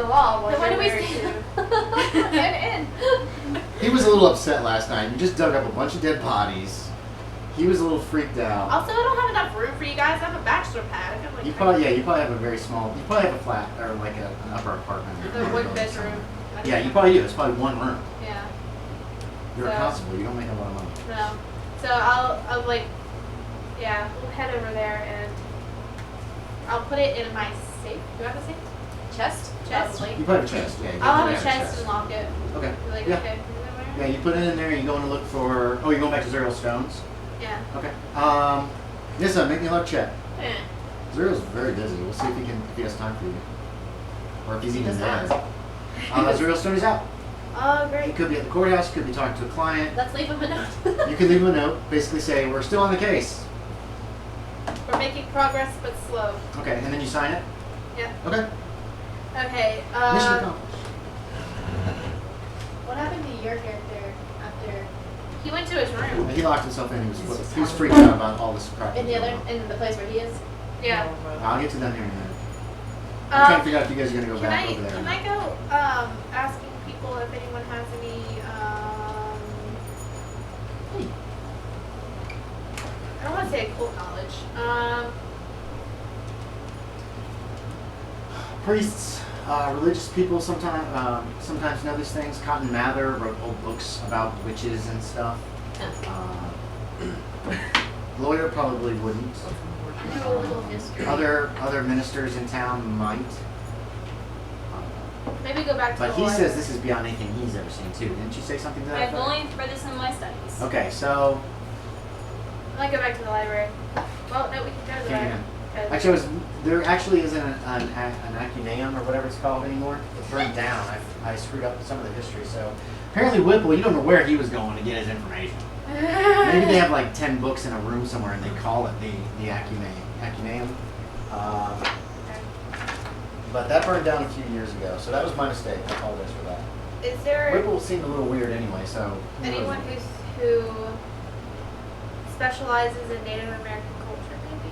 the law. Then why do we stay? He was a little upset last night. You just dug up a bunch of dead bodies. He was a little freaked out. Also, I don't have enough room for you guys. I have a bachelor pad. I feel like You probably have a very small. You probably have a flat or like an upper apartment. the one bedroom. Yeah, you probably do. It's probably one room. Yeah. You're a constable. You don't make a lot of money. No. So I'll like, yeah, we'll head over there and I'll put it in my safe. Do I have a safe? Chest? Probably. You probably have a chest. Yeah. I'll have a chest and lock it. Okay. Like, Yeah. okay. Yeah, you put it in there. You go to look for. Oh, you're going back to Zuriel Stones. Yeah. Okay. Nissa, make me a luck check. Eh. Zuriel's very busy. We'll see if he has time for you, or if he's even does there. not. Zuriel Stone is out. Oh, He great. could be at the courthouse. Could be talking to a client. Let's leave him a note. You can leave him a note. Basically say we're still on the case. We're making progress, but slow. Okay, and then you sign it. Yeah. Okay. Okay. Mission accomplished. What happened to your character after? He went to his room. He locked himself in. He was freaked out about all this crap. In the place where he is? Yeah. I'll get to them here in a minute. I'm trying to figure out if you guys are gonna go back over there. Can I go asking people if anyone has any I don't want to say occult knowledge. Priests, religious people sometimes know these things. Cotton Mather wrote old books about witches and stuff. Lawyer probably wouldn't. I know a little history. Other ministers in town might. Maybe go back to But the he library. says this is beyond anything he's ever seen too. Didn't you say something to that I've effect? only read this in my studies. Okay, so I might go back to the library. Well, no, we can go to the Yeah. library. 'Cause- actually, there actually isn't an acuneum or whatever it's called anymore. It's burned down. I screwed up some of the history. So apparently Whipple, you don't know where he was going to get his information. Maybe they have like 10 books in a room somewhere and they call it the acuneum. But that burned down a few years ago, so that was my mistake. I apologize for that. Is there Whipple seemed a little weird anyway, so. anyone who specializes in Native American culture, maybe?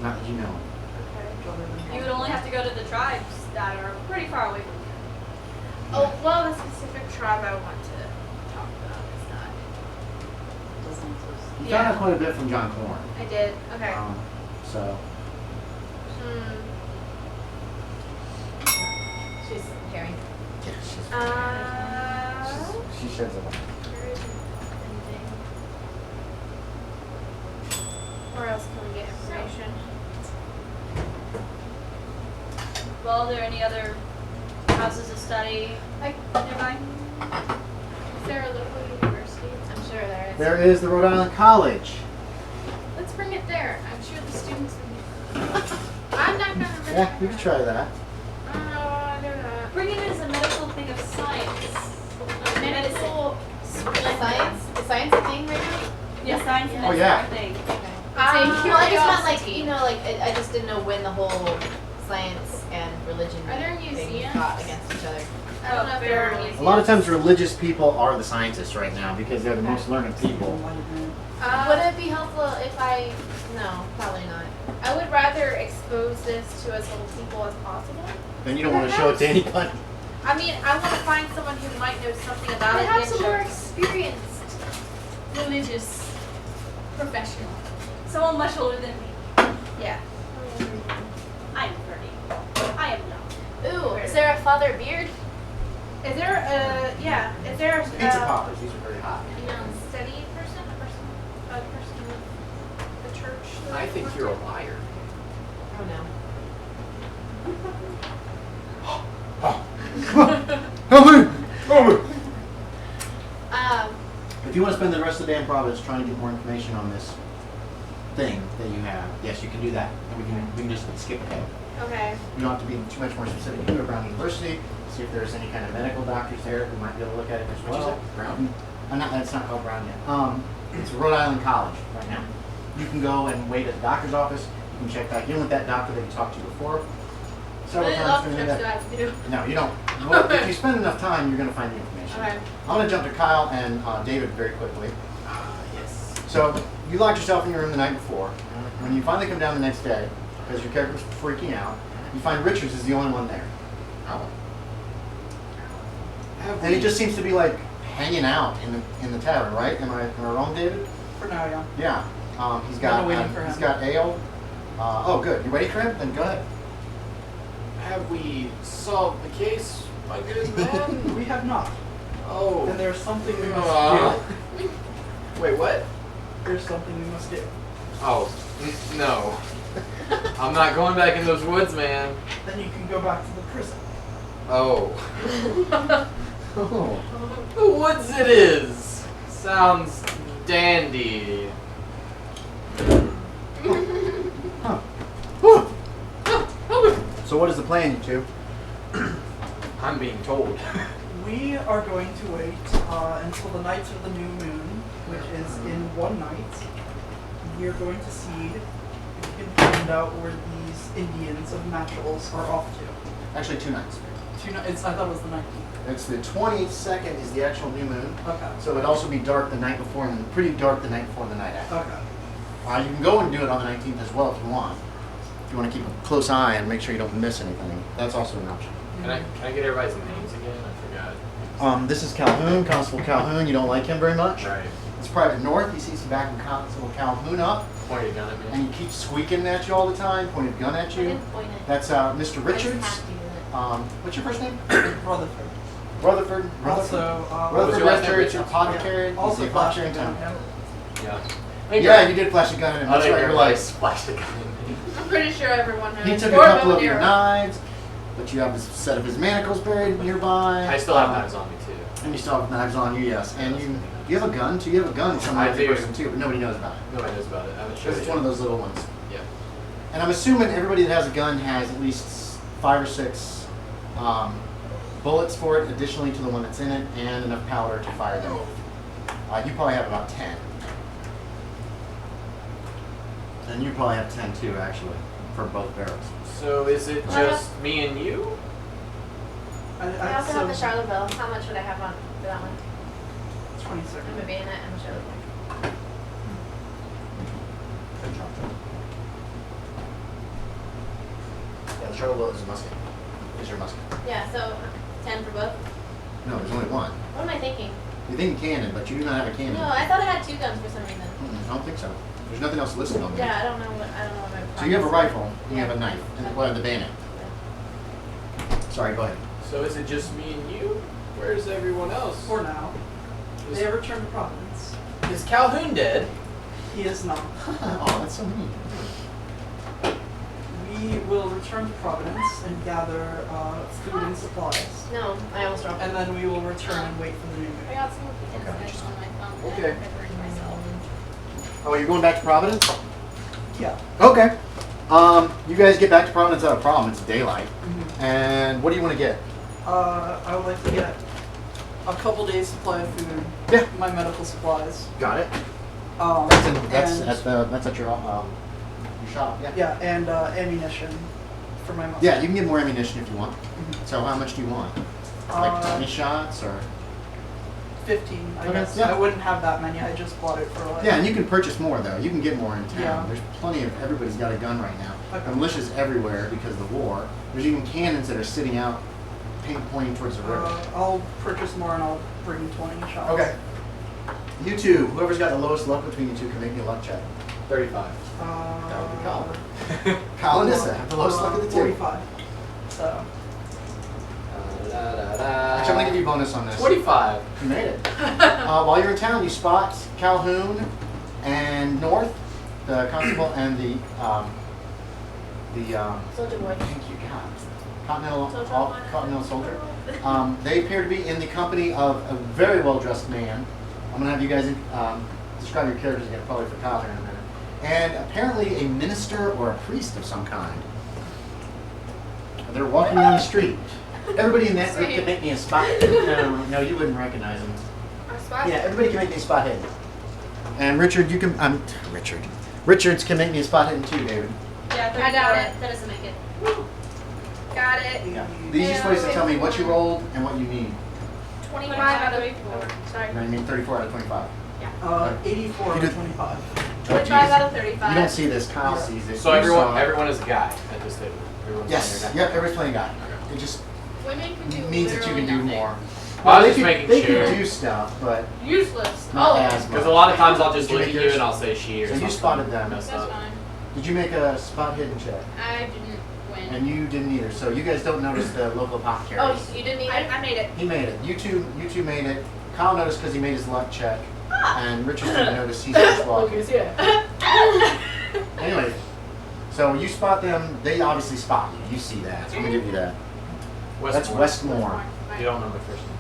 Not that you know. Okay. You would only have to go to the tribes that are pretty far away from here. Oh, well, the specific tribe I want to talk about is not. You Yeah. found out quite a bit from John Corn. I did. Okay. So. She's hearing. Yeah, she's. She sheds a lot. There isn't anything. Where else can we get information? Well, are there any other houses of study nearby? Is there a local university? I'm sure there is. There is the Rhode Island College. Let's bring it there. I'm sure the students will be. I'm not gonna bring Yeah, we could try that. I don't know. Bring it as a medical thing of science. Medical Science? Is science a thing right now? Yeah, science and Oh, medicine yeah. are a thing. Well, I just meant like, you know, like, I just didn't know when the whole science and religion Are there thing museums? fought against each other. I don't know if there are museums. A lot of times religious people are the scientists right now because they're the most learned people. Would it be helpful if I... No, probably not. I would rather expose this to as little people as possible. Then you don't want to show it to anybody. I mean, I want to find someone who might know something about it. Perhaps and a more show- experienced religious professional. Someone much older than me. Yeah. I am 30. I am young. Ooh, is there a Father Beard? Is there a Is there a Pizza poppers, these are very hot. steady person? A person with the church? that I think works you're a with? liar. Oh no. Help me! Help me! Um, If you want to spend the rest of the day in Providence trying to get more information on this thing that you have, yes, you can do that. And we can just skip ahead. okay. You don't have to be too much more specific. You can go to Brown University, see if there's any kind of medical doctors there who might be able to look at it as What'd you well. say? Brown? That's not called Brown yet. It's Rhode Island College right now. You can go and wait at the doctor's office. You can check back in with that doctor that you talked to before. Several Really times love during the trips day. that I have to do. No, you don't. Well, if you spend enough time, you're going to find the information. Okay. I'm going to jump to Kyle and David very quickly. Yes. So you locked yourself in your room the night before. When you finally come down the next day, because your character's freaking out, you find Richards is the only one there. Oh. And he just seems to be like hanging out in the tavern, right? Am I wrong, David? For now, yeah. Yeah. He's Kinda got waiting for him. he's got ale. Oh, good. You waiting for him? Then go ahead. Have we solved the case, my good man? We have not. Oh. And there's something we must do. Wait, what? There's something we must do. Oh, no. I'm not going back in those woods, man. Then you can go back to the prison. Oh. Oh. The woods it is. Sounds dandy. Huh. So what is the plan, you two? I'm being told. We are going to wait until the night of the new moon, which is in one night. We are going to see if we can find out where these Indians of Naturals are off to. Actually, 2 nights. I thought it was the 19th. It's the 22nd is the actual new moon. Okay. So it'd also be dark the night before and pretty dark the night before the night after. Okay. You can go and do it on the 19th as well if you want. If you want to keep a close eye and make sure you don't miss anything, that's also an option. Can I get everybody's names again? I forgot. This is Calhoun, Constable Calhoun. You don't like him very much. Right. It's Private North. He sees you backing Constable Calhoun up, Pointed a gun at me. and he keeps squeaking at you all the time, pointing a gun at I you. didn't point it. That's Mr. I just Richards. have to do it. What's your first name? Rutherford. Rutherford. Also, Rutherford your last name, Richards, Richards? apothecary. He's Also the apothecary in flashing town. gun. Yeah. Yeah, you did flash a gun at him. I That's think right. You're everybody like, splashed a gun at me. I'm pretty sure everyone knows. he took a Or couple bow of and your arrow. knives, but you have a set of his manacles buried nearby. I still have knives on me too. And you still have knives on you, yes. And you have a gun too. You have a gun from I another do. person too, but nobody knows about it. Nobody knows about it. I haven't showed Because it it's yet. one of those little ones. Yeah. And I'm assuming everybody that has a gun has at least 5 or 6 bullets for it, additionally to the one that's in it, and enough powder to fire them off. You probably have about 10. And you probably have 10 too, actually, for both barrels. So is it just me and you? I also have the Charlottesville. How much would I have on for that one? 26. I'm a bayonet and a Charlottesville. Yeah, the Charlotte is a musket. Is your musket? Yeah, so 10 for both. No, there's only one. What am I thinking? You're thinking cannon, but you do not have a cannon. No, I thought I had 2 guns for some reason. I don't think so. There's nothing else listed on there. Yeah, I don't know what my. So you have a rifle, and you Yeah. have a knife, and well, the bayonet. Sorry, go ahead. So is it just me and you? Where's everyone else? For now. Is, They have returned to Providence. is Calhoun dead? He is not. Oh, that's so neat. We will return to Providence and gather food and supplies. No, I almost dropped it. And then we will return and wait for the new I moon. got some of the Okay. insights on my phone. Okay. I prepared myself. Oh, you're going back to Providence? Yeah. Okay. You guys get back to Providence without a problem. It's daylight. Mhm. And what do you want to get? I would like to get a couple days supply of food. Yeah. My medical supplies. Got it. That's That's at your shop. Yeah. Yeah, and ammunition for my musket. Yeah, you can get more ammunition if you want. Mhm. So how much do you want? Like Uh, 20 shots or? 15, I Okay, guess. yeah. I wouldn't have that many. I just bought it for like. Yeah, and you can purchase more though. You can get more in town. Yeah. There's plenty of, everybody's got a gun right now. Okay. Militia's everywhere because of the war. There's even cannons that are sitting out pointing towards the river. I'll purchase more and I'll bring 20 shots. Okay. You two, whoever's got the lowest luck between you two can make me a luck check. 35. That would be Colin. Colin Nissa have the lowest luck of the two. 45. So. Actually, I'm gonna give you a bonus on this. 45. You made it. While you're in town, you spot Calhoun and North, the constable, and the Soldier boy. thank you, God, Soldier. Continental soldier. They appear to be in the company of a very well-dressed man. I'm gonna have you guys describe your characters again, probably for Kyle here in a minute. And apparently a minister or a priest of some kind. They're walking down the street. Everybody in that group can make me a spot. No, you wouldn't recognize them. Our spot? Yeah, everybody can make me a spot hidden. And Richard, you can. Richards can make me a spot hidden too, David. Yeah, I doubt it. That doesn't make it. Got it. Yeah. The easiest way is to tell me what you rolled and what you need. 25 out of 34. Sorry. And I mean 34 out of 25. 84 You or did- 25. 25 out of 35. You don't see this. Kyle Yeah. sees it. So You everyone saw it. everyone is a guy at this table. Everyone's Yes. playing a guy. Yep. Everybody's playing a guy. It just Women can do means that you can do literally more. I was just making they sure. could do stuff, but Useless. not Oh. as much. Because a lot of times I'll just Did you look at make you yours? and I'll say she or So you something. spotted them. Mess That's up. fine. Did you make a spot hidden check? I didn't win. And you didn't either. So you guys don't notice the local apothecary. Oh, you didn't either? I made it. He made it. You two made it. Kyle noticed because he made his luck check, and Richard didn't notice he's just walking. Anyway, so you spot them. They obviously spot you. You see that. So I'm gonna give you that. That's Westmoore. You don't know my first name.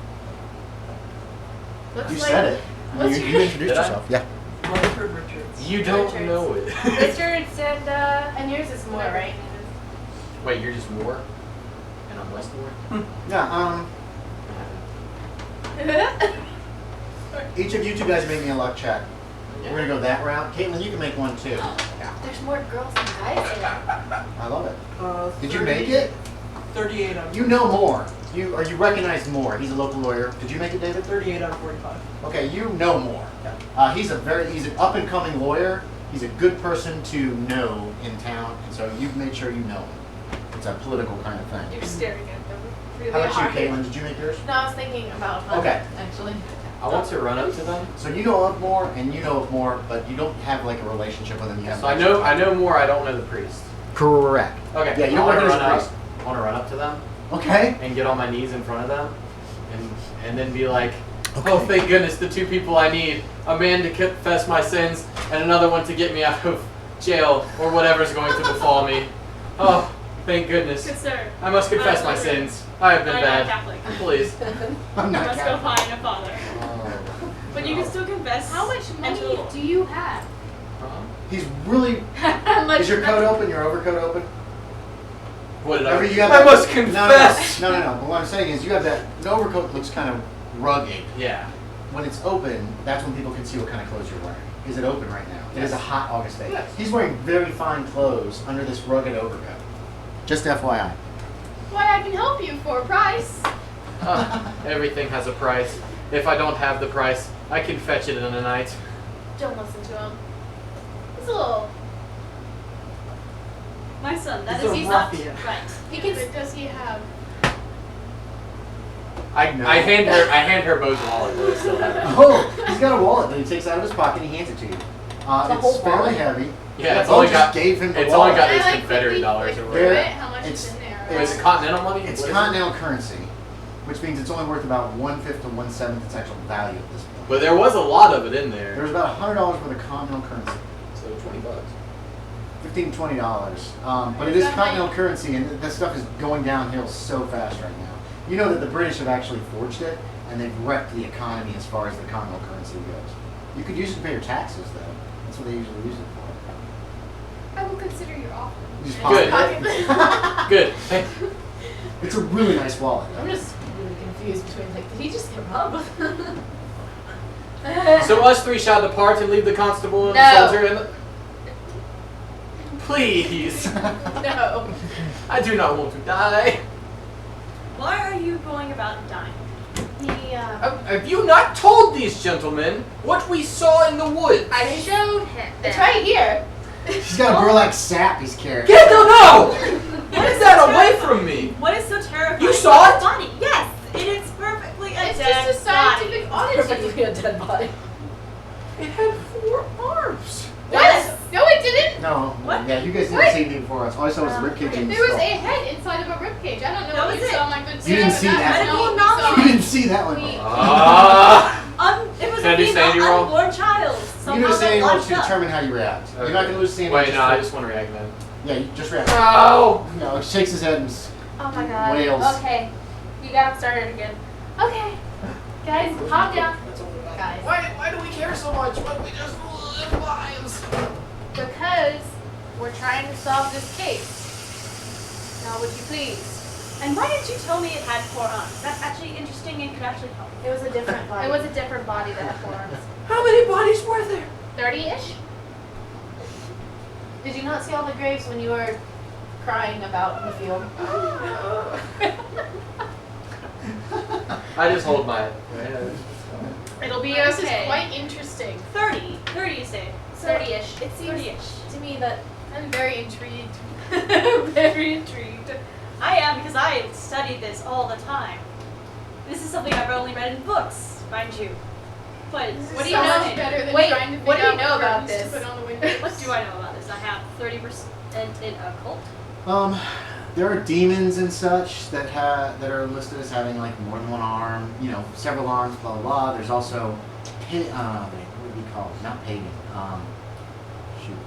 Looks You like said it. You introduced Did I? yourself. Yeah. Rutherford Richards. You don't Richards. know it. Richards and And yours is more, right? Wait, you're just Moore? And I'm Westmoore? Yeah. Each of you two guys make me a luck check. We're gonna go that route. Caitlin, you can make one too. There's more girls than guys here. I love it. Did you 30 make it? 38 out of You know Moore. You recognize Moore. He's a local lawyer. Did you make it, David? 38 out of 45. Okay, you know Moore. He's an up and coming lawyer. He's a good person to know in town, and so you've made sure you know him. It's a political kind of thing. you're staring at them really How about hard. you, Caitlin? Did you make yours? No, I was thinking about Hunt, Okay. actually. I want to run up to them. So you know of Moore, and you know of Moore, but you don't have like a relationship with him. You have. So I know Moore, I don't know the priest. Correct. Okay, Yeah, you I don't want to recognize run the up. priest. I want to run up to them Okay. and get on my knees in front of them, and then be like, oh, thank goodness, the two people I need, a man to confess my sins and another one to get me out of jail or whatever's going to befall me. Oh, thank goodness. Good sir. I must confess my sins. I have been I'm not bad. Catholic. Please. I'm You not must go Catholic. find a father. Oh. But you can still confess. How much and money to the Lord. do you have? He's really. How much Is your coat money? open? Your overcoat open? What did Whatever you have I that- must confess. No. But what I'm saying is, you have that. The overcoat looks kind of rugged. Yeah. When it's open, that's when people can see what kind of clothes you're wearing. Is it open right now? It is a Yes. hot August day. Yes. He's wearing very fine clothes under this rugged overcoat. Just FYI. Why, I can help you for a price. Everything has a price. If I don't have the price, I can fetch it in a night. Don't listen to him. He's a little. My son, that He's is a he's not ruffian. right. He can. Does he have? No. I hand her Bo's wallet. But I still have it. Oh, he's got a wallet that he takes out of his pocket and he hands it to you. The whole It's fairly wallet? heavy. Yeah, it's Bo only just got gave him the it's wallet. only got Can those I, like, Confederate quickly, dollars like, or prove whatever. it? How much It's- is in there? Is it continental money? It's What is it? continental currency, which means it's only worth about 1/5 to 1/7 its actual value at this point. But there was a lot of it in there. There's about $100 worth of continental currency. So $20. $15 to $20. But it is continental currency, and that stuff is going downhill so fast right now. You know that the British have actually forged it, and they've wrecked the economy as far as the continental currency goes. You could use it to pay your taxes, though. That's what they usually use it for. I will consider your offer. You just Good. pocket it. Good. Hey, It's a really nice wallet. I'm just really confused between, like, did he just get robbed? so us three shall depart and leave the constable and No. the soldier and the... Please. No. I do not want to die. Why are you going about dying? He, Have you not told these gentlemen what we saw in the woods? I showed him. it's right here. He's got a burlap sap he's carrying. Get them out! What is that away from me? What is so terrifying? You saw about it? the body? Yes, it is perfectly a It's dead just a scientific body. oddity. Perfectly a dead body. It had 4 arms. What? No, it didn't. No, What? yeah, you guys didn't What? see anything before us. All I saw was the ribcage and the There was skull. a head inside of a ribcage. I don't know That what was you it. saw, my good sir. You didn't see but that that's one. not what You we didn't see that one. We- Ah. It was Can I a do female sanity roll? unborn child. You Somehow do a sanity roll lodged to up. determine how you react. You're not going to lose sanity. Wait, no, I just want to react then. Yeah, you just react. No! No, he shakes his head and Oh my god. wails. Okay. You got him started again. Okay. Guys, calm down. Guys. Why do we care so much? Why don't we just live lives? Because we're trying to solve this case. Now, would you please? And why didn't you tell me it had 4 arms? That's actually interesting and could actually help. It was a different body. It was a different body that had 4 arms. How many bodies were there? 30-ish? Did you not see all the graves when you were crying about in the field? I just hold my. It'll be This is okay. quite interesting. 30. 30 you say. 30-ish. It seems 30-ish. to me that I'm very intrigued. Very intrigued. I am because I study this all the time. This is something I've only read in books, mind you. But What do you know? better than Wait, trying to what do figure you out know what about curtains this? to put on the windows. what do I know about this? I have 30% in occult. There are demons and such that are listed as having like more than one arm, you know, several arms, blah blah blah. There's also, what would be called? Not pagan.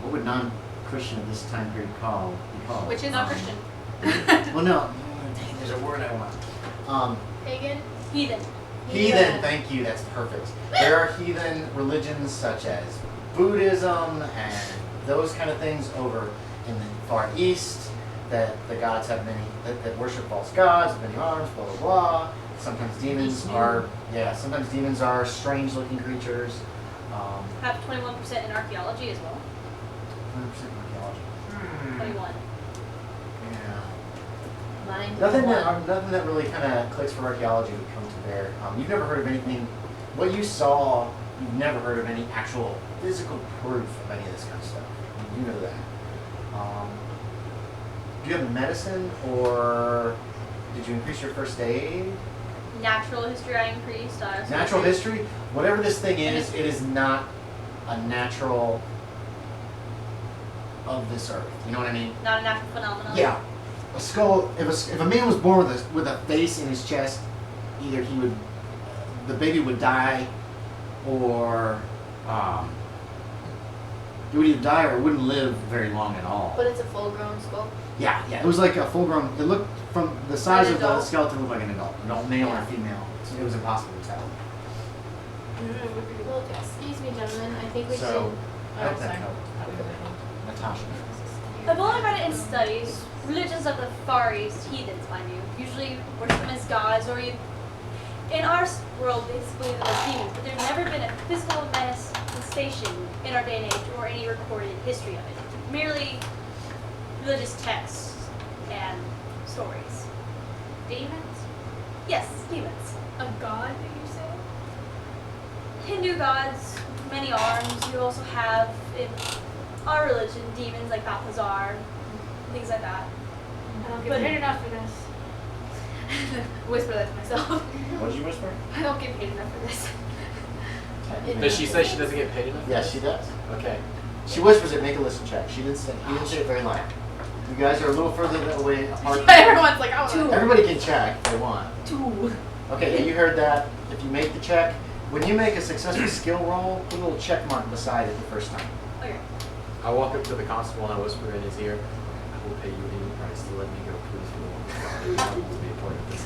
What would non-Christian of this time period be called? Which is not Christian. Well, no. Dang, there's a word I want. Pagan. Heathen. Heathen. Thank you. That's perfect. There are heathen religions such as Buddhism and those kind of things over in the Far East. That the gods have many, that worship false gods, many arms, blah blah blah. Sometimes demons are strange-looking creatures. Have 21% in archaeology as well. 100% archaeology. 21. Yeah. Mine Nothing that really kind of clicks for archaeology would come to bear. You've never heard of anything. What you saw, you've never heard of any actual physical proof of any of this kind of stuff. You know that. Do you have medicine, or did you increase your first aid? Natural history I increased. Natural history? Whatever this thing is, it is not a natural of this earth. You know what I mean? Not a natural phenomenon. Yeah. A skull, if a man was born with a face in his chest, either the baby would die, or he would either die or wouldn't live very long at all. But it's a full-grown skull. Yeah, it was like a full-grown. It looked from the size An of the adult? skeleton looked like an adult, male or female. So it was impossible to tell. Well, excuse me, gentlemen. I think we So, should. I hope Oh, that sorry. helped. Natasha. I've only read it in studies. Religions of the Far East, heathens, mind you, usually worship them as gods, or in our world, basically they're demons. But there's never been a physical manifestation in our day and age, or any recorded history of it. Merely religious texts and stories. Demons? Yes, demons. A god, did you say? Hindu gods, many arms. You also have in our religion demons like Balthazar, things like that. I don't get paid enough for this. Whisper that to myself. What did you whisper? I don't get paid enough for this. Does she say she doesn't get paid enough? Yes, she does. Okay. She whispers it. Make a listen check. He didn't say it very loud. You guys are a little further away apart. Everyone's like, I want Two. Everybody can check if they want. 2. Okay, yeah, you heard that. If you make the check, when you make a successful skill roll, put a little check mark beside it the first time. Okay. I walk up to the constable and I whisper in his ear, I will pay you any price to let me go, please, for the one who will be a part of this.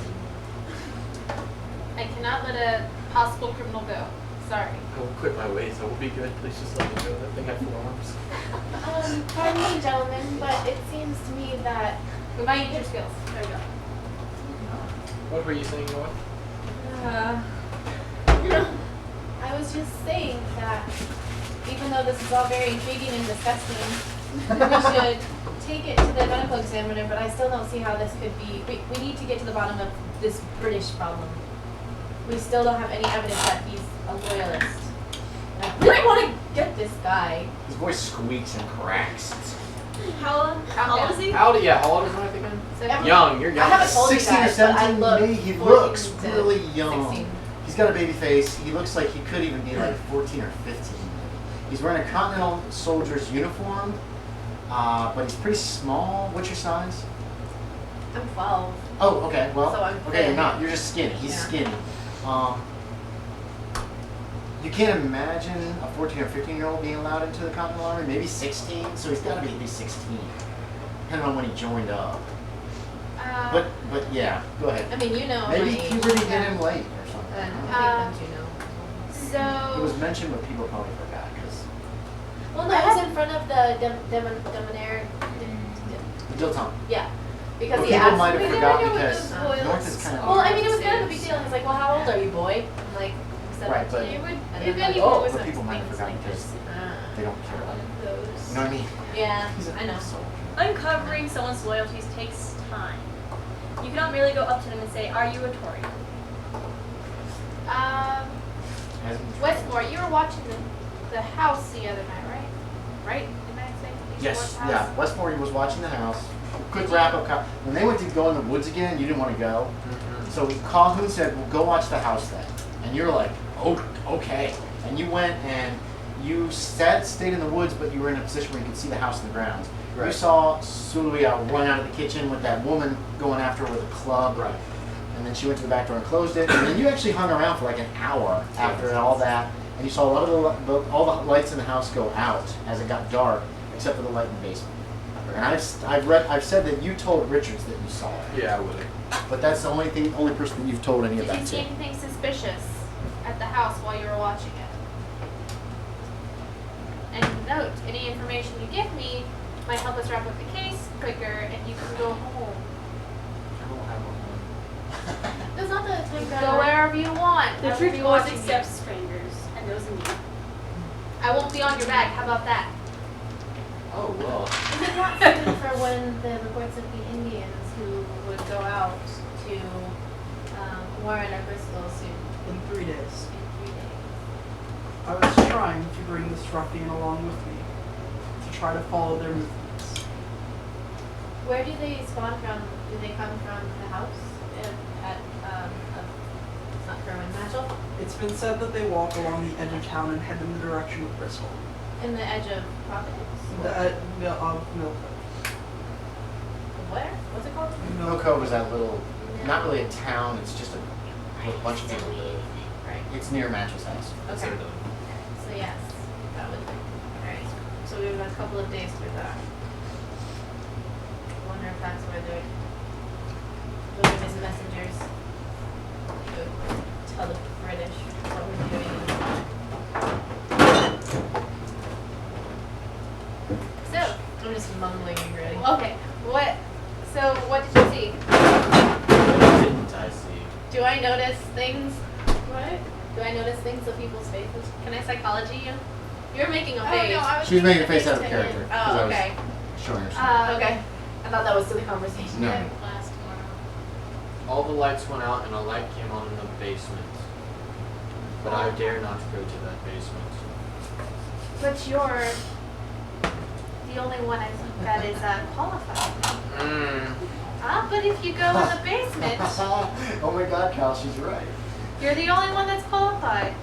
I cannot let a possible criminal go. Sorry. I will quit my ways. I will be good. Please just let me go. That thing had 4 arms. Pardon me, gentlemen, but it seems to me that We might use your skills. There we go. What were you saying, Noah? I was just saying that even though this is all very intriguing and disgusting, we should take it to the medical examiner, but I still don't see how this could be. We need to get to the bottom of this British problem. We still don't have any evidence that he's a loyalist. I really want to get this guy. His voice squeaks and cracks. How old is he? How old is Mike again? So everyone- Young, you're I young. haven't told you 16 or guys, but I 17, look maybe. He 14 looks to really young. 16. He's got a baby face. He looks like he could even be like 14 or 15. He's wearing a Continental soldier's uniform, but he's pretty small. What's your size? I'm 12. Oh, okay. Well, So I'm okay, you're thin. not. You're just skinny. He's Yeah. skinny. You can't imagine a 14 or 15-year-old being allowed into the Continental Army. Maybe 16. So he's got to be at least 16, depending on when he joined up. But yeah, go ahead. I mean, you know Maybe my age. puberty hit him late or something. And I don't know. I think that It was So, mentioned, but people probably forgot because Well, no, it was in front of the Demonair. Dilton. Yeah. Because But he people asked might me. have we forgot never know what because those North loyalists is kind of. Well, I mean, it was kind of a big deal. He's like, well, how old are you, boy? I'm like, Right, but- 17. it would, And if then like, anyone oh, was but people might have things forgotten like because this. they don't care about it. Those. You know what I mean? Yeah, He's a I know. soldier. Uncovering someone's loyalties takes time. You cannot merely go up to them and say, "Are you a Tory?" Hasn't- Westmoore, you were watching the house the other night, right? Right? Did I say? You Yes, watched the house? yeah. Westmoore was watching the house. Quick wrap up. When they went to go in the woods again, you didn't want to go. So Calhoun said, well, go watch the house then. And you're like, oh, okay. And you went and you stayed in the woods, but you were in a position where you could see the house in the grounds. You Right. saw Suluya run out of the kitchen with that woman going after her with a club. Right. And then she went to the back door and closed it. And then you actually hung around for like an hour after all that. And you saw a lot of all the lights in the house go out as it got dark, except for the light in the basement. And I've said that you told Richards that you saw it. Yeah, I would. But that's the only person that you've told any of Did you that see to. anything suspicious at the house while you were watching it? And note, any information you give me might help us wrap up the case quicker and you can go home. I don't have one. That's not the time Go wherever you want. The I will truth be always watching you. accepts strangers, and those in need. I won't be on your back. How about that? Oh, well. Is it not suited for when the reports of the Indians who would go out to warren our Bristol soon In 3 days. in 3 days? I was trying to bring this ruffian along with me to try to follow their movements. Where do they spawn from? Do they come from the house at not Kerwin Matchel? It's been said that they walk along the edge of town and head in the direction of Bristol. In the edge of Providence? Of Milk. Where? What's it called? Mill Cove is that little, not really a town, it's just a bunch of people live. Right. It's near Match's house. Okay. So yes, that would be. Alright. So we have a couple of days for that. I wonder if that's where they're his messengers to tell the British what we're doing. So, I'm just mumbling already. okay. What did you see? Didn't I see? Do I notice things? What? Do I notice things of people's faces? Can I psychology you? You're making a Oh, face. no, I was She's making a thinking face out of to character. him. 'cause I Oh, was okay. showing her something. Okay. I thought that was silly conversation. No. Class tomorrow. All the lights went out and a light came on in the basement. But I dare not go to that basement. But you're the only one I think that is qualified. But if you go in the basement, Oh my god, Cal, she's right. you're the only one that's qualified.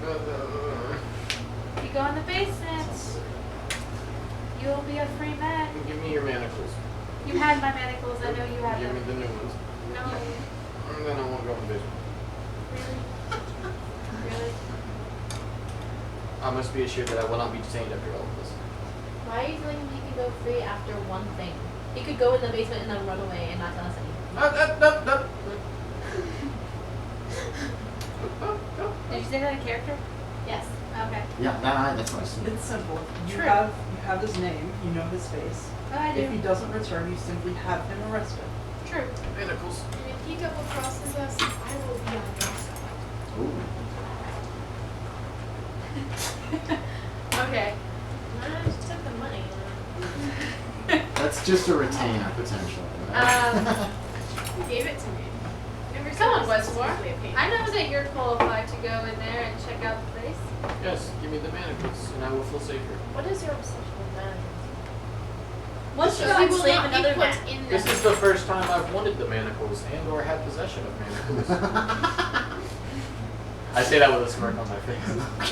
If you go in the basement, you'll be a free man. Give me your manacles. You had my manacles. I know you had Give me them. the new ones. No, And then I won't go in the basement. really, really. I must be assured that I will not be detained after all of this. Why are you telling him he can go free after one thing? He could go in the basement and then run away and not tell us anything. Did you say that in character? Yes. Okay. Yeah, that's what I see. It's simple. You True. have his name, you know his face. Oh, I If he do. doesn't return, you simply have him arrested. True. Manacles. And if he double crosses us, I will be on your side. Ooh. Okay. I just took the money. That's just a retainer, potentially. Right? You gave it to me. Never Come on, said this was Westmoore. usually a pain. I know that you're qualified to go in there and check out the place. Yes, give me the manacles and I will feel safer. What is your obsession with that? Once So you he will will not not be be put put in This there. is the first time I've wanted the manacles and or had possession of manacles. I say that with a smirk on my face.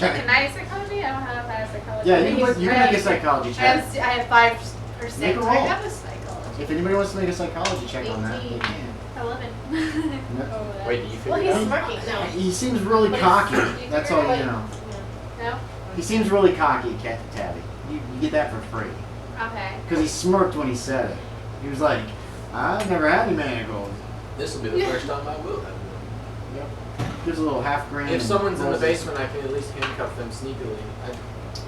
Okay. Can I psychology? I don't have a psychology. Yeah, you can make a psychology check. I have 5%. Make a roll. I have a psychology. If anybody wants to make a psychology check on that, they 18. can. 11. No. Wait, do you figure Well, it he's out? smirking. No. He seems really But cocky. you That's figure all it you out. know. No? He seems really cocky, Tabby. You get that for free. Okay. Because he smirked when he said it. He was like, I've never had any manacles. This will be the first time I will have one. Yep. Gives a little half grin. If and someone's in the rolls his- basement, I can at least handcuff them sneakily.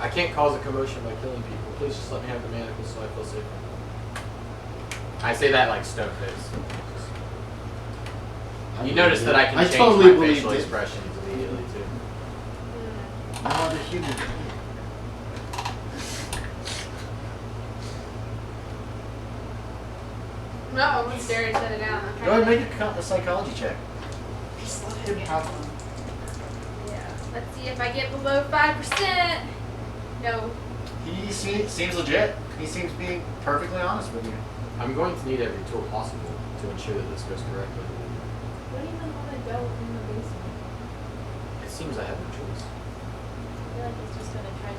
I can't cause a commotion by killing people. Please just let me have the manacles so I feel safer. I say that like stone face. You notice that I can change totally my believed facial it. expressions immediately too. No other human. No, I'm gonna stare and shut it down. I'm Go ahead trying and make a psychology check. Just let him have them. Yeah. Let's see if I get below 5%. No. He seems legit. He seems being perfectly honest with you. I'm going to need every tool possible to ensure that this goes correctly. What do you even want to I have no choice. I feel like he's just gonna try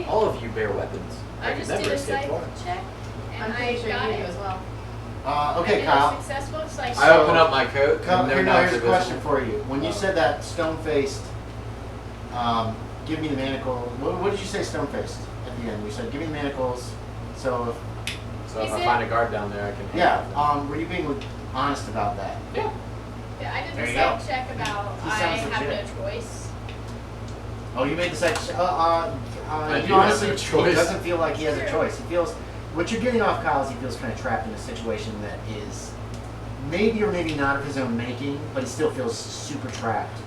to. All of you bear weapons. I could just never did a escape psych one. check, and I'm I pretty sure got you do it. as well. I Okay, did Kyle. a successful psych I open up my coat. Kyle, and they're here, not here's a question visible. for you. When you said that stone-faced, give me the manacle. What did you say stone-faced at the end? You said, give me the manacles. So, So if Is I it- find a guard down there, I can. yeah. Were you being honest about that? Yeah. Yeah, I did There the you psych go. check about He I sounds have legit. no choice. Oh, you made the sex. I You do know, have honestly, no he choice. doesn't feel like he has a True. choice. He feels what you're getting off Kyle is he feels kind of trapped in a situation that is maybe or maybe not of his own making, but he still feels super trapped.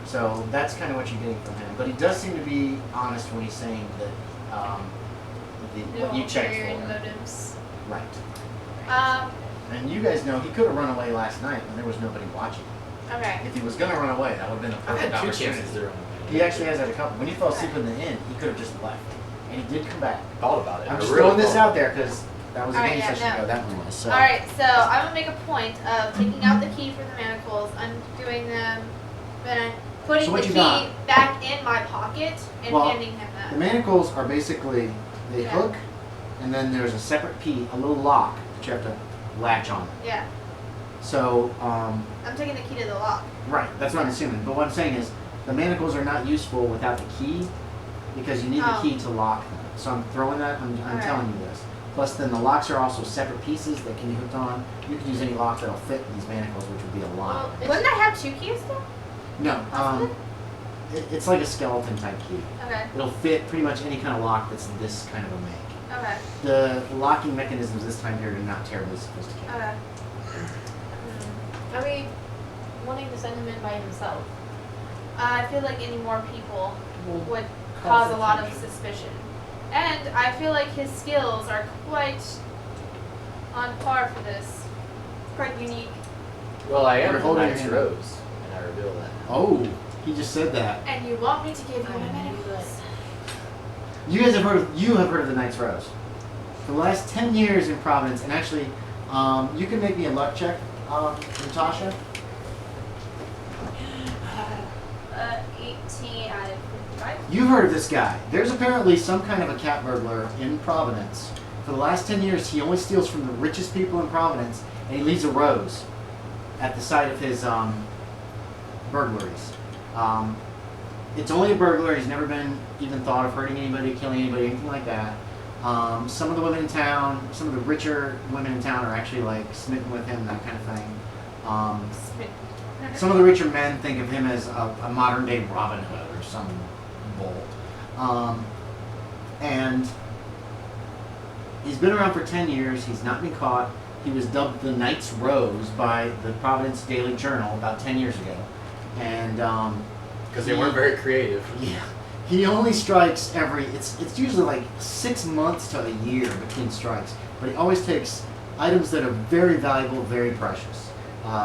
So that's kind of what you're getting from him. But he does seem to be honest when he's saying that what you checked Ulterior for. motives. Right. And you guys know he could have run away last night when there was nobody watching. Okay. If he was going to run away, that would have been a I perfect had 2 opportunity. chances to run away. He actually has had a couple. When he fell asleep in the inn, he could have just left. And he did come back. Thought about it. I'm I just really throwing this thought out there because that was a Alright, game yeah, session no. ago. That one was. So. Alright, so I'm gonna make a point of taking out the key from the manacles, undoing them, then putting So the what you key got? back in my pocket and Well, handing him The them. manacles are basically they Yeah. hook, and then there's a separate key, a little lock that you have to latch on. Yeah, So, I'm taking the key to the lock. right, that's what I'm assuming. But what I'm saying is the manacles are not useful without the key because you need the Oh. key to lock them. So I'm throwing that. I'm Alright. telling you this. Plus, then the locks are also separate pieces that can be hooked on. You can use any lock that'll fit these manacles, which would be a lot. Well, Wouldn't I have 2 keys though? No, Possibly? it's like a skeleton type key. Okay, It'll fit pretty much any kind of lock that's this kind of a make. okay, The locking mechanisms this time period are not terribly sophisticated. okay. Are we wanting to send him in by himself? I feel like any more people Will would cause a lot of attention. suspicion. And I feel like his skills are quite on par for this. Quite unique. Well, I You're am the holding Knight's your hand. Rose, and I reveal that. Oh, he just said that. And you want me to give you I my knew manacles? You guys have heard of the Knight's Rose. For the last 10 years in Providence, and actually, you can make me a luck check, Natasha. 18 out of 55. You've heard of this guy. There's apparently some kind of a cat burglar in Providence. For the last 10 years, he only steals from the richest people in Providence, and he leaves a rose at the site of his burglaries. It's only a burglar. He's never been even thought of hurting anybody, killing anybody, anything like that. Some of the women in town, some of the richer women in town are actually like smitten with him, that kind of thing. Some of the richer men think of him as a modern day Robin Hood or some bull. And he's been around for 10 years. He's not been caught. He was dubbed the Knight's Rose by the Providence Daily Journal about 10 years ago. And Because they weren't very creative. yeah, he only strikes it's usually like 6 months to a year between strikes, but he always takes items that are very valuable, very precious.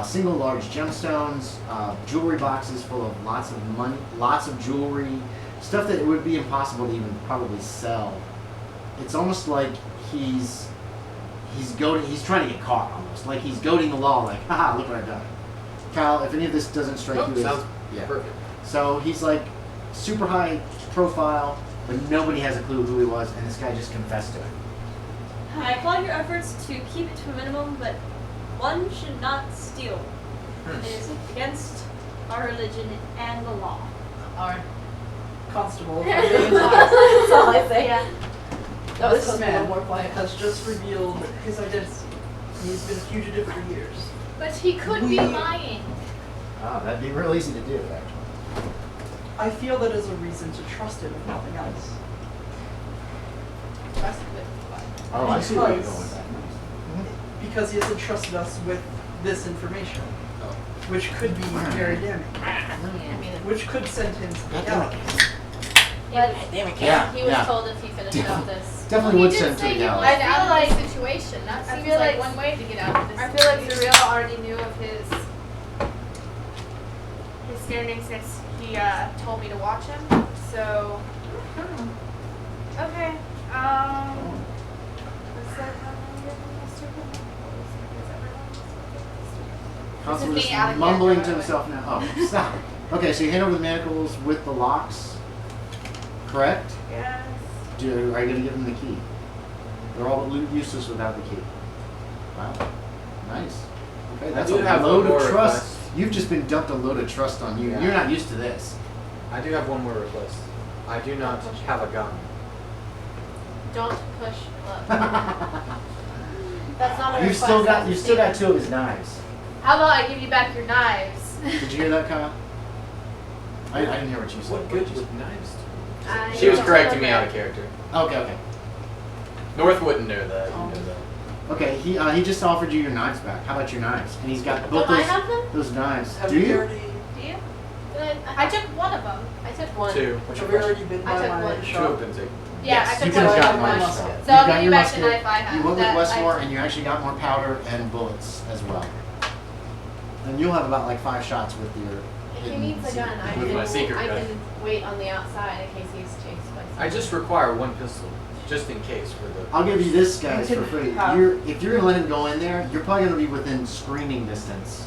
Single large gemstones, jewelry boxes full of lots of money, lots of jewelry, stuff that it would be impossible to even probably sell. It's almost like he's trying to get caught almost, like he's goading the law, like, haha, look what I've done. Kyle, if any of this doesn't strike Nope, you as sounds yeah. perfect. So he's like super high profile, but nobody has a clue who he was, and this guy just confessed to it. I applaud your efforts to keep it to a minimum, but one should not steal. It is against our religion and the law. Our constable. That's all I say. Yeah. That was This supposed to be a man little more quiet. has just revealed his identity. He's been a fugitive for years. But he could be We- lying. Oh, that'd be real easy to do, actually. I feel that is a reason to trust him, if nothing else. Trust with what? Oh, I see where you're Because- going with that. Because he has entrusted us with this information, which could be very damning, I mean, which could send him to the God gallows. damn it. Yeah, he was yeah. told if he finished off this. Definitely Well, would he send did to say the he gallows. wanted I out feel of like- this situation. That I seems feel like like- one way to get out of this. I feel like situation. Zuriel already knew of his standing since he told me to watch him. So, okay. Let's set how many of them are stupid? Is everyone stupid? Constable is just me out of mumbling character, to by the way. himself now. Oh, stop. Okay, so you hand over the manacles with the locks, correct? Yes. Are you going to give them the key? They're all useless without the key. Wow. Nice. Okay, that's do a have load one more of trust. request. You've just been dumped a load of trust on you. Yeah. You're not used to this. I do have one more request. I do not have a gun. Don't push luck. That's not a You've request. still got that's a you've still got statement. 2 of his knives. How about I give you back your knives? Did you hear that, Kyle? I didn't hear what you said. What good would knives do? I She was don't correcting know me that. out of character. Okay. North wouldn't know that. You know that. Okay, he just offered you your knives back. How about your knives? And he's got both Don't I have them? those knives. Have Do we you? already? Do you? Did I took one of them. I took one. 2. What's Have your we question? already been I by took my one. 2 shop? have been taken. Yeah, Yes, I you took could one have of gotten them. more musket. stuff. So You I'll got give you your back musket, the knife I have. You went with that Westmoore, I- and you actually got more powder and bullets as well. And you'll have about like 5 shots with your. If he needs a gun, I With can, my secret I gun. can wait on the outside in case he's chased by someone. I just require 1 pistol, just in case for the. I'll give you this, guys, You for can free. have- If you're gonna let him go in there, you're probably gonna be within screaming distance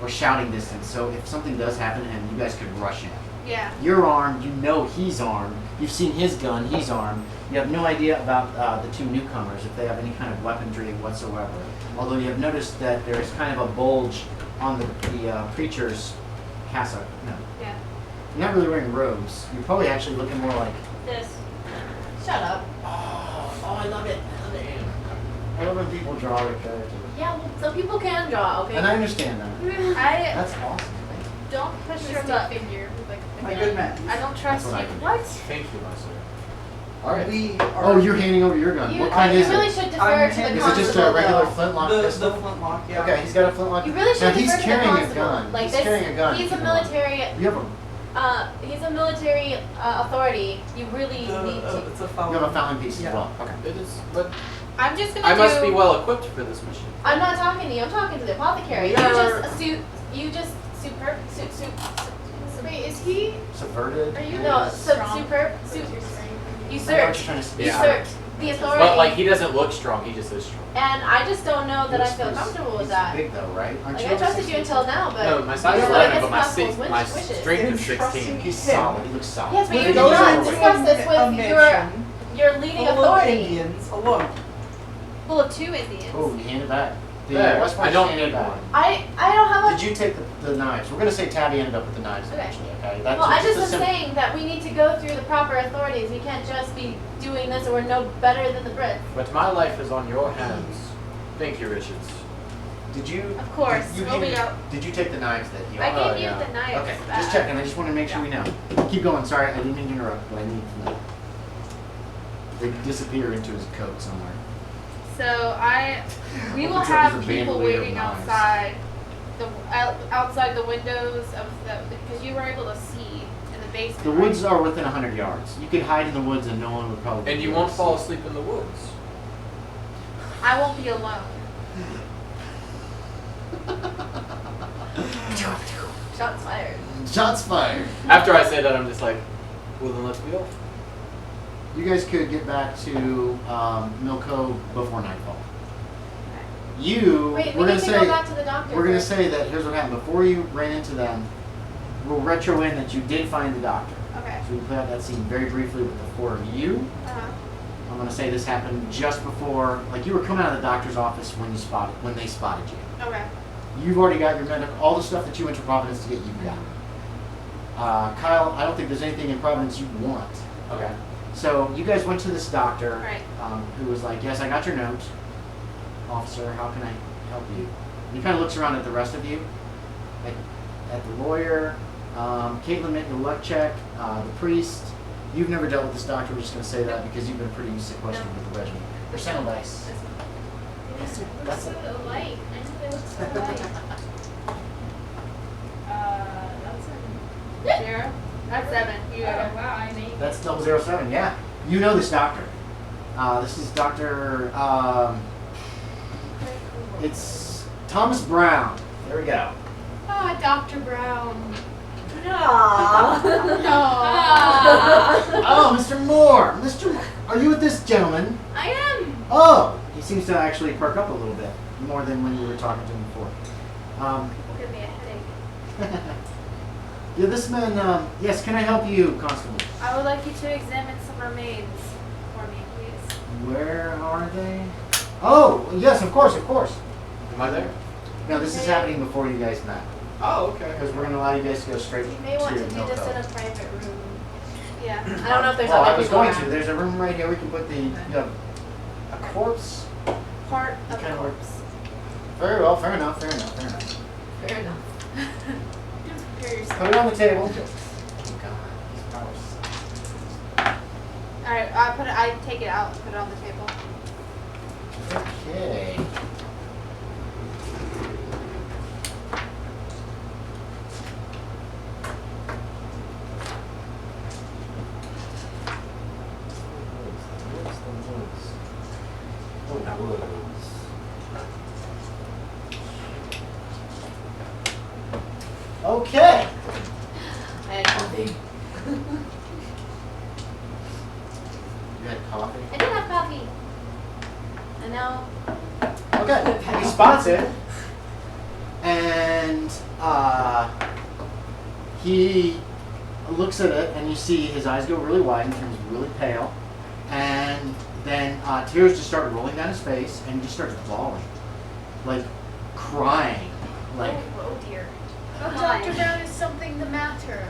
or shouting distance. So if something does happen to him, you guys could rush in. Yeah. You're armed. You know he's armed. You've seen his gun. He's armed. You have no idea about the 2 newcomers if they have any kind of weaponry whatsoever. Although you have noticed that there is kind of a bulge on the preacher's cassock. No, Yeah. you're not really wearing robes. You're probably actually looking more like. This. Shut up. Oh, I love it. I love it. I love when people draw their characters. Yeah, well, some people can draw, okay? And I understand that. I That's awesome. don't push Just your a luck. figure with like a My gun. good man. I don't trust That's what I you. can do. What? Thank you, my sir. Alright. We are. Oh, you're handing over your gun. You, What kind you is really it? should defer I'm to the handing- Is it just a constable, regular though. flintlock the pistol? flintlock, yeah. Okay, he's got a flintlock. You really should Now he's defer to the carrying a constable. gun. Like He's this, carrying a gun. he's a Keep in mind. military. You have a He's a military authority. You really need to. It's a you foul. have a fouling piece Yeah. as well. Okay. It is, but I'm just gonna I do. must be well equipped for this mission. I'm not talking to you. I'm talking to the apothecary. We You are- just superb. Wait, is he? Subverted. Are you No, strong? superb. What's your strength? I know what Usurped. you're trying to say. Yeah. Usurped the authority. But like he doesn't look strong, he just is strong. And I just don't know that I feel He's- comfortable with he's that. big though, right? Aren't Like you I over trusted you 16? until now, but No, my size is you're 11, like but my constable's my wishes. strength is Entrusting 16. He's him. solid. He looks solid. Yes, but With you did those not into discuss this a with mansion your leading full of authority. Indians alone. Full of 2 Indians. Oh, you hand it back. The There, West I Point don't handed it need back. one. I don't have a. Did you take the knives? We're gonna say Tabby ended up with the knives Okay. eventually. Okay. That's Well, I just a am simple- saying that we need to go through the proper authorities. We can't just be doing this, or we're no better than the Brits. But my life is on your hands. Thank you, Richards. Did you? Of course. You We'll be handed- out. Did you take the knives that you? I Oh, gave you yeah. the knives. Okay, back. just checking. I just want to make sure we know. Keep going. Sorry, I didn't mean to interrupt, but I need to know. They disappear into his coat somewhere. So we will Opens up have as a people bandolier of waiting knives. outside outside the windows of the because you were able to see in the basement. The right? woods are within 100 yards. You could hide in the woods and no one would probably. And you be able won't to fall see. asleep in the woods. I won't be alone. Shots fired. Shots fired. After I say that, I'm just like, well then let's be off. You guys could get back to Milko before nightfall. Wait, You, we we're need gonna to say, go back to the doctor. we're gonna first. say that here's what happened. Before you ran into them, we'll retro in that you did find the doctor. Okay. So we play out that scene very briefly with the 4 of you. Uh-huh. I'm gonna say this happened just before, like you were coming out of the doctor's office when they spotted you. Okay. You've already got your medical, all the stuff that you went to Providence to get, you've got. Kyle, I don't think there's anything in Providence you want. Okay. So you guys went to this doctor, Right. who was like, "Yes, I got your note, officer. How can I help you?" He kind of looks around at the rest of you, at the lawyer. Kaitlyn made the luck check. The priest. You've never dealt with this doctor. We're just going to say that because you've been pretty sequestered with the regiment. Percent dice. They look That's so alike. I know they look so alike. That's 0. That's 7. You oh got it. wow, I made. That's 007. Yeah, you know this doctor. This is Doctor. It's Thomas Brown. There we go. Ah, Dr. Brown. Oh, Mr. Moore. Mr. Moore. Are you with this gentleman? I am. Oh, he seems to actually perk up a little bit more than when you were talking to him before. Will give me a headache. Yeah, this man, yes, can I help you, Constable? I would like you to examine some remains for me, please. Where are they? Oh, yes, of course. Am I there? No, this is happening before you guys met. Oh, okay. Because we're going to allow you guys to go straight You may want to do Milko. this in a private room. Yeah. I don't know if there's Well, other I was people going around. to. There's a room right here. We can put you have a corpse. Part of Kind the of corpse. Very well, fair enough. Fair enough. Prepare yourself. Put it on the table. Oh, God. These powers. Alright, I take it out and put it on the table. Okay. Okay. I had coffee. You had coffee? I did have coffee. And now, Okay. He spots it, and he looks at it, and you see his eyes go really wide and turns really pale, and then tears just start rolling down his face, and he just starts bawling, like crying, like. oh dear. Oh, Dr. Brown, is something the matter?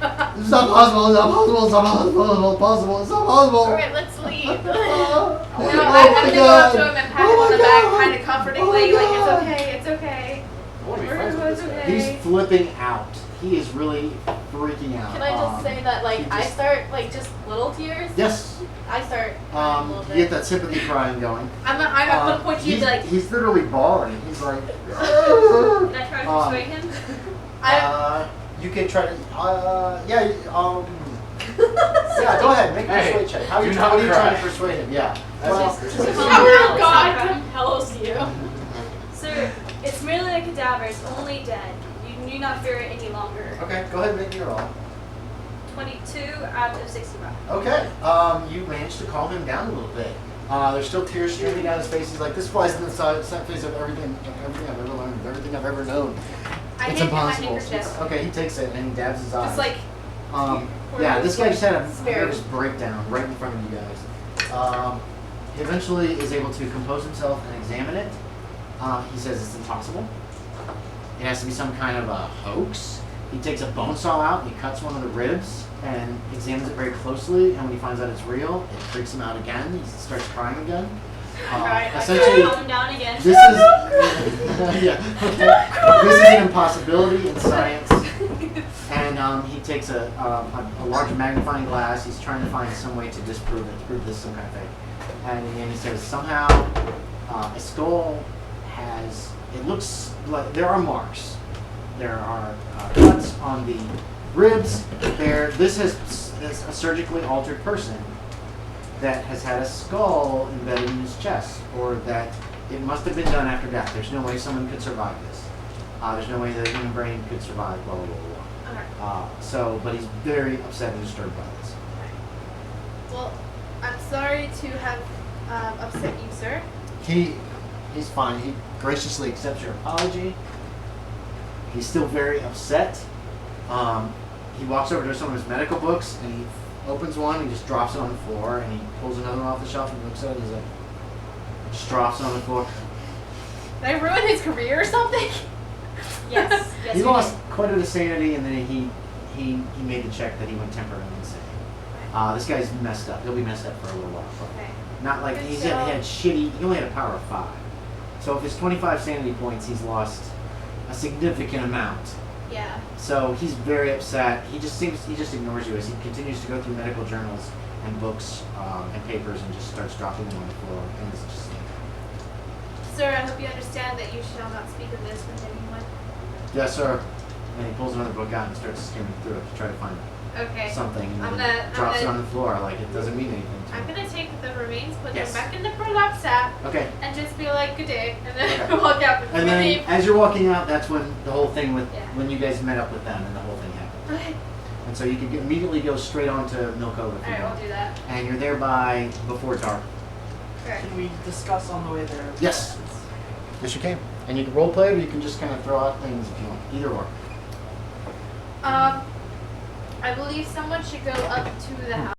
It's not possible. It's not possible. It's not possible. It's not possible. Alright, let's leave. Oh, No, my I'm gonna go up to God. him and pat him Oh on my the back God. kind of comfortingly, Oh my like, God. it's okay. I want to be We're friends gonna with go this guy. today. He's flipping out. He is really freaking out. Can I just say that, like, he I just- start, like, just little tears? Yes. I start crying a little You bit. get that sympathy crying going. I'm gonna point to you and be like, He's literally bawling. He's like. Did I try to persuade him? You can try to. Yeah. Yeah. Go ahead. Make a Hey, persuade check. How are do you not trying cry. to persuade him? Yeah. That's Well, just- Just just- Oh, God. compels you. Sir, it's merely a cadaver. It's only dead. You need not fear it any longer. okay. Go ahead and make your roll. 22 out of 65. Okay. You managed to calm him down a little bit. There's still tears streaming down his face. He's like, this flies in the face of everything I've ever learned, everything I've ever known. I It's gave him my impossible. handkerchief. Okay, he takes it and he dabs his eyes. just like, Yeah, this guy just had a Spared. nervous breakdown right in front of you guys. He eventually is able to compose himself and examine it. He says it's impossible. It has to be some kind of a hoax. He takes a bone saw out, he cuts one of the ribs, and examines it very closely. And when he finds out it's real, it freaks him out again. He starts crying again. Right, I Essentially, Calm down again. this is yeah. Okay. This is an impossibility in science. And he takes a large magnifying glass. He's trying to find some way to disprove it, to prove this is some kind of fake. And again, he says somehow a skull has. It looks like there are marks. There are cuts on the ribs. This is a surgically altered person that has had a skull embedded in his chest, or that it must have been done after death. There's no way someone could survive this. There's no way that a human brain could survive, blah, blah, blah, blah. But he's very upset and disturbed by this. Well, I'm sorry to have upset you, sir. He's fine. He graciously accepts your apology. He's still very upset. He walks over to some of his medical books and he opens one, he just drops it on the floor, and he pulls another one off the shelf and looks at it and he's like, just drops it on the floor. did I ruin his career or something? Yes. Yes. He you lost did. quite a bit of sanity, and then he made the check that he went temporarily insane. This guy's messed up. He'll be messed up for a little while. But Okay. not like Good he job. had shitty. He only had a power of 5. So if his 25 sanity points, he's lost a significant amount. Yeah. So he's very upset. He just ignores you as he continues to go through medical journals and books and papers and just starts dropping them on the floor. And it's just Sir, I hope you understand that you shall not speak of this with anyone. yes, sir. And he pulls another book out and starts skimming through it to try to find Okay. something, and I'm then gonna- drops I'm it gonna- on the floor like it doesn't mean anything to I'm him. gonna take the remains, put Yes. them back in the prolapse sack, Okay. and just be like, good day, and then Okay. walk out. And then leave. as you're walking out, that's when the whole thing with Yeah. when you guys met up with them and the whole thing happened. Okay. And so you can immediately go straight on to Milko if you Alright, want. we'll do that. And you're there by before dark. Alright. Can we discuss on the way there? Yes. Yes, you can. And you can role play, or you can just kind of throw out things if you want. Either or. I believe someone should go up to the house.